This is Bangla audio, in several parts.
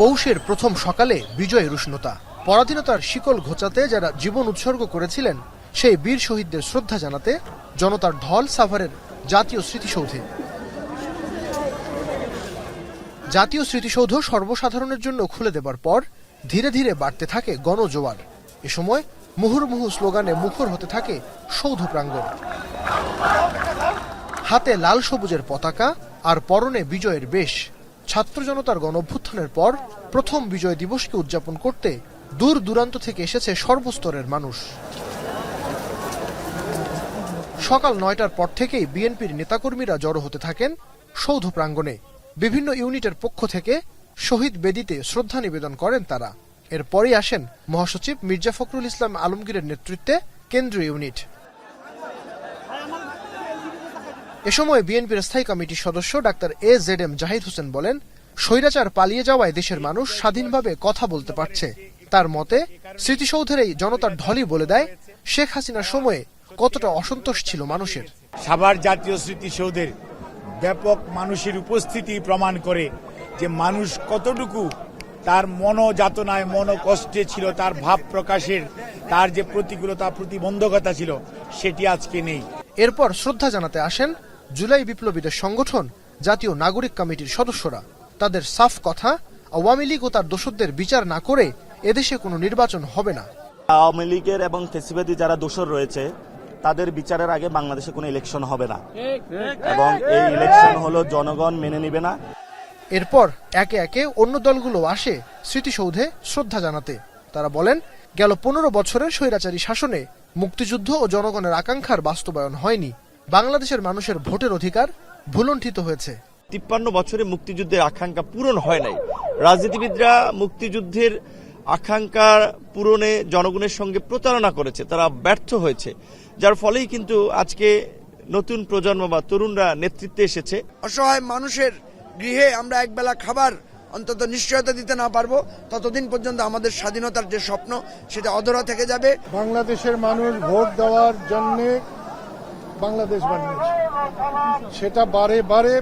পৌষের প্রথম সকালে বিজয়ের উষ্ণতা, পরাধীনতার শিকল ঘোচাতে যারা জীবন উৎসর্গ করেছিলেন সেই বীর শহীদদের শ্রদ্ধা জানাতে জনতার ঢল সাভারের জাতীয় স্মৃতিসৌধে। জাতীয় স্মৃতিসৌধ সর্বসাধারণের জন্য খুলে দেবার পর ধীরে ধীরে বাড়তে থাকে গণজোয়ার। এ সময় মুহুর্মুহু স্লোগানে মুখর হতে থাকে সৌধ প্রাঙ্গণ। হাতে লাল সবুজের পতাকা আর পরনে বিজয়ের বেশ। ছাত্র জনতার গণঅভ্যুত্থানের পর প্রথম বিজয় দিবসকে উদযাপন করতে দূর দূরান্ত থেকে এসেছে সর্বস্তরের মানুষ। সকাল ৯টার পর থেকেই বিএনপির নেতাকর্মীরা জড়ো হতে থাকেন সৌধ প্রাঙ্গণে। বিভিন্ন ইউনিটের পক্ষ থেকে শহীদ বেদিতে শ্রদ্ধা নিবেদন করেন তারা। এরপরই আসেন মহাসচিব মির্জা ফখরুল ইসলাম আলমগীরের নেতৃত্বে কেন্দ্রীয় ইউনিট। এ সময় বিএনপির স্থায়ী কমিটির সদস্য ডাক্তার AZM জাহিদ হোসেন বলেন, স্বৈরাচার পালিয়ে যাওয়ায় দেশের মানুষ স্বাধীনভাবে কথা বলতে পারছে। তার মতে স্মৃতিসৌধের এই জনতার ঢলই বলে দেয় শেখ হাসিনার সময়ে কতটা অসন্তোষ ছিল মানুষের। সাভার জাতীয় স্মৃতিসৌধের ব্যাপক মানুষের উপস্থিতি প্রমাণ করে যে মানুষ কতটুকু তার মনোযাতনায় মনোকষ্টে ছিল, তার ভাব প্রকাশের তার যে প্রতিকূলতা প্রতিবন্ধকতা ছিল সেটি আজকে নেই। এরপর শ্রদ্ধা জানাতে আসেন জুলাই বিপ্লবীদের সংগঠন জাতীয় নাগরিক কমিটির সদস্যরা। তাদের সাফ কথা, আওয়ামী লীগ ও তার দোসরদের বিচার না করে এদেশে কোনো নির্বাচন হবে না। আওয়ামী লীগের এবং ফ্যাসিবাদী যারা দোসর রয়েছে তাদের বিচারের আগে বাংলাদেশে কোনো ইলেকশন হবে না এবং এই ইলেকশন হলো জনগণ মেনে নেবে না। এরপর একে একে অন্য দলগুলো আসে স্মৃতিসৌধে শ্রদ্ধা জানাতে। তারা বলেন, গেল 15 বছরের স্বৈরাচারী শাসনে মুক্তিযুদ্ধ ও জনগণের আকাঙ্ক্ষার বাস্তবায়ন হয়নি। বাংলাদেশের মানুষের ভোটের অধিকার ভুলণ্ঠিত হয়েছে। 53 বছরে মুক্তিযুদ্ধের আকাঙ্ক্ষা পূরণ হয় নাই। রাজনীতিবিদরা মুক্তিযুদ্ধের আকাঙ্ক্ষা পূরণে জনগণের সঙ্গে প্রতারণা করেছে, তারা ব্যর্থ হয়েছে, যার ফলেই কিন্তু আজকে নতুন প্রজন্ম বা তরুণরা নেতৃত্বে এসেছে। অসহায় মানুষের গৃহে আমরা একবেলা খাবার অন্তত নিশ্চয়তা দিতে না পারবো ততদিন পর্যন্ত আমাদের স্বাধীনতার যে স্বপ্ন সেটা অধরা থেকে যাবে। বাংলাদেশের মানুষ ভোট দেওয়ার জন্য বাংলাদেশ বানিয়েছে, সেটা বারে বারে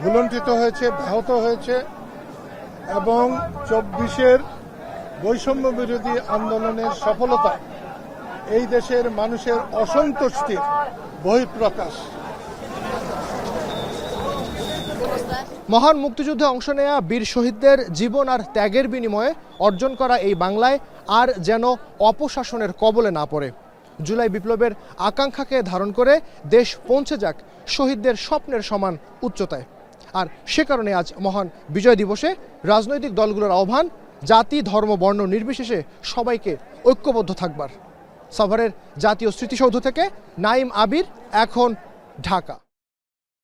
ভুলণ্ঠিত হয়েছে, ব্যাহত হয়েছে এবং 24-এর বৈষম্য বিরোধী আন্দোলনের সফলতা এই দেশের মানুষের অসন্তুষ্টির বহিঃপ্রকাশ। মহান মুক্তিযুদ্ধে অংশ নেয়া বীর শহীদদের জীবন আর ত্যাগের বিনিময়ে অর্জন করা এই বাংলায় আর যেন অপশাসনের কবলে না পড়ে। জুলাই বিপ্লবের আকাঙ্ক্ষাকে ধারণ করে দেশ পৌঁছে যাক শহীদদের স্বপ্নের সমান উচ্চতায়। আর সে কারণে আজ মহান বিজয় দিবসে রাজনৈতিক দলগুলোর আহ্বান, জাতি ধর্ম বর্ণ নির্বিশেষে সবাইকে ঐক্যবদ্ধ থাকবার। সাভারের জাতীয় স্মৃতিসৌধ থেকে নাইম আবির, এখন, ঢাকা।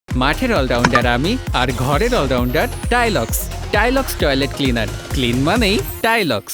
মাঠের অলরাউন্ডার আমি, আর ঘরের allrounder Tilex. Tilex toilet cleaner, clean মানেই টাইলক্স।